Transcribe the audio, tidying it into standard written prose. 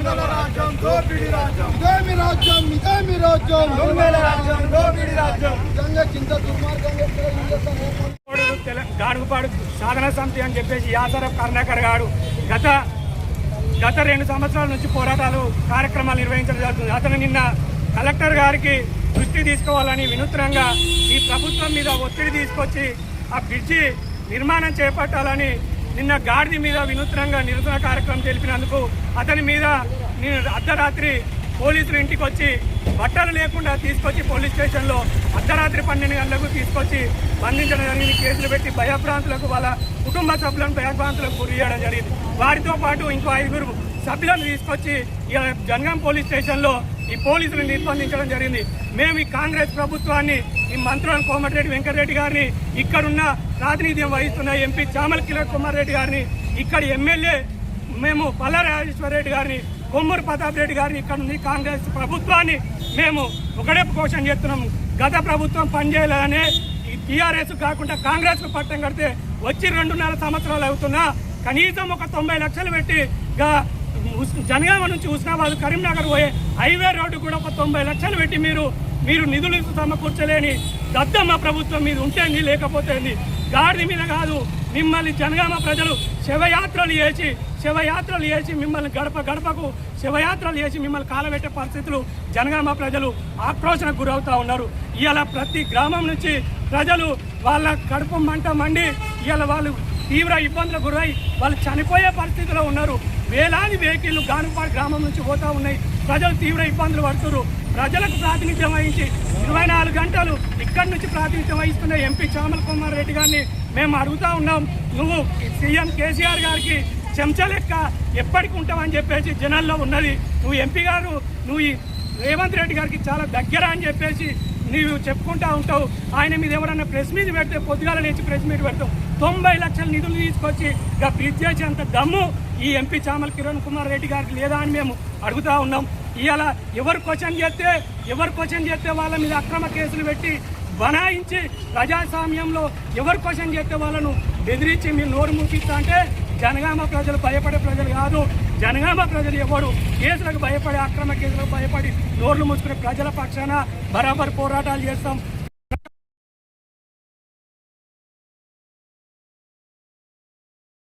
దొంగల రాజ్యం దోపిడి రాజ్యం ఇదేమి రాజ్యం ఇదేమి రాజ్యం దొంగల రాజ్యం దోపిడి రాజ్యం నిజంగా చింత దుర్మార్గంగా గాడుగుపాడు సాధన సమితి అని చెప్పేసి యాసరఫ్ కరుణాకర్ గారు గత 2 సంవత్సరాల నుంచి పోరాటాలు కార్యక్రమాలు నిర్వహించడం జరుగుతుంది. అతను నిన్న కలెక్టర్ గారికి దృష్టి తీసుకోవాలని వినూత్నంగా ఈ ప్రభుత్వం మీద ఒత్తిడి తీసుకొచ్చి ఆ బ్రిడ్జి నిర్మాణం చేపట్టాలని నిన్న గాడిద మీద వినూత్నంగా నిరసన కార్యక్రమం తెలిపినందుకు అతని మీద అర్ధరాత్రి పోలీసులు ఇంటికి వచ్చి బట్టలు లేకుండా తీసుకొచ్చి పోలీస్ స్టేషన్లో అర్ధరాత్రి 12 గంటలకు తీసుకొచ్చి బంధించడం జరిగింది. కేసులు పెట్టి భయభ్రాంతులకు వాళ్ళ కుటుంబ సభ్యులను భయభ్రాంతులకు గురి చేయడం జరిగింది. వారితో పాటు ఇంకో 5 సభ్యులను తీసుకొచ్చి జనగాం పోలీస్ స్టేషన్లో ఈ పోలీసులు నిర్బంధించడం జరిగింది. మేము ఈ కాంగ్రెస్ ప్రభుత్వాన్ని ఈ మంత్రులను కోమటిరెడ్డి వెంకటరెడ్డి గారిని, ఇక్కడున్న ప్రాతినిధ్యం వహిస్తున్న ఎంపీ చామల కిరణ్ కుమార్ రెడ్డి గారిని, ఇక్కడ ఎమ్మెల్యే మేము పల్లా రాజేశ్వర రెడ్డి గారిని, కొమ్మూరు ప్రతాప్ రెడ్డి గారిని, ఇక్కడ ఉంది కాంగ్రెస్ ప్రభుత్వాన్ని మేము ఒకటే క్వశ్చన్ చేస్తున్నాము. గత ప్రభుత్వం పనిచేయాలనే ఈ టీఆర్ఎస్ కాకుండా కాంగ్రెస్కు పట్టం కడితే వచ్చి 2.5 సంవత్సరాలు అవుతున్నా కనీసం ఒక 90 లక్షలు పెట్టి జనగామ నుంచి హుస్నాబాద్ కరీంనగర్ పోయే హైవే రోడ్డు కూడా ఒక 90 లక్షలు పెట్టి మీరు నిధులు సమకూర్చలేని దద్దమ్మ ప్రభుత్వం మీద ఉంటేంది, లేకపోతే గాడిద మీద కాదు. మిమ్మల్ని జనగామ ప్రజలు శవయాత్రలు చేసి మిమ్మల్ని గడప గడపకు శవయాత్రలు చేసి మిమ్మల్ని కాలబెట్టే పరిస్థితులు జనగామ ప్రజలు ఆక్రోశనకు గురవుతూ ఉన్నారు. ఇవాళ ప్రతి గ్రామం నుంచి ప్రజలు వాళ్ళ కడుపు మంట మండి ఇవాళ వాళ్ళు తీవ్ర ఇబ్బందులకు గురై వాళ్ళు చనిపోయే పరిస్థితిలో ఉన్నారు. వేలాది వెహికల్లు గానుపాడు గ్రామం నుంచి పోతూ ఉన్నాయి. ప్రజలు తీవ్ర ఇబ్బందులు పడుతున్నారు. ప్రజలకు ప్రాతినిధ్యం వహించి 24 గంటలు ఇక్కడి నుంచి ప్రాతినిధ్యం వహిస్తున్న ఎంపీ చామల కుమార్ రెడ్డి గారిని మేము అడుగుతూ ఉన్నాం. నువ్వు సీఎం కేసీఆర్ గారికి చెంచా లెక్క ఎప్పటికి ఉంటావని చెప్పేసి జనాల్లో ఉన్నది. నువ్వు ఎంపీ గారు నువ్వు ఈ రేవంత్ రెడ్డి గారికి చాలా దగ్గర అని చెప్పేసి నీవు చెప్పుకుంటూ ఉంటావు. ఆయన మీద ఎవరన్నా ప్రెస్ మీట్ పెడితే పొద్దుగాల లేచి ప్రెస్ మీట్ పెడతావు. 90 లక్షల నిధులు తీసుకొచ్చి ఇక బ్రిడ్జ్ చేసేంత దమ్ము ఈ ఎంపీ చామల కిరణ్ కుమార్ రెడ్డి గారికి లేదా అని మేము అడుగుతూ ఉన్నాం. ఇవాళ ఎవరు క్వశ్చన్ చేస్తే వాళ్ళ మీద అక్రమ కేసులు పెట్టి బనాయించి ప్రజాస్వామ్యంలో ఎవరు క్వశ్చన్ చేస్తే వాళ్ళను బెదిరించి మీరు నోరు మూపిస్తా అంటే జనగామ ప్రజలు భయపడే ప్రజలు కాదు. జనగామ ప్రజలు ఎవరు కేసులకు భయపడి అక్రమ కేసులకు భయపడి నోర్లు మూసుకునే ప్రజల పక్షాన బరాబర్ పోరాటాలు చేస్తాం.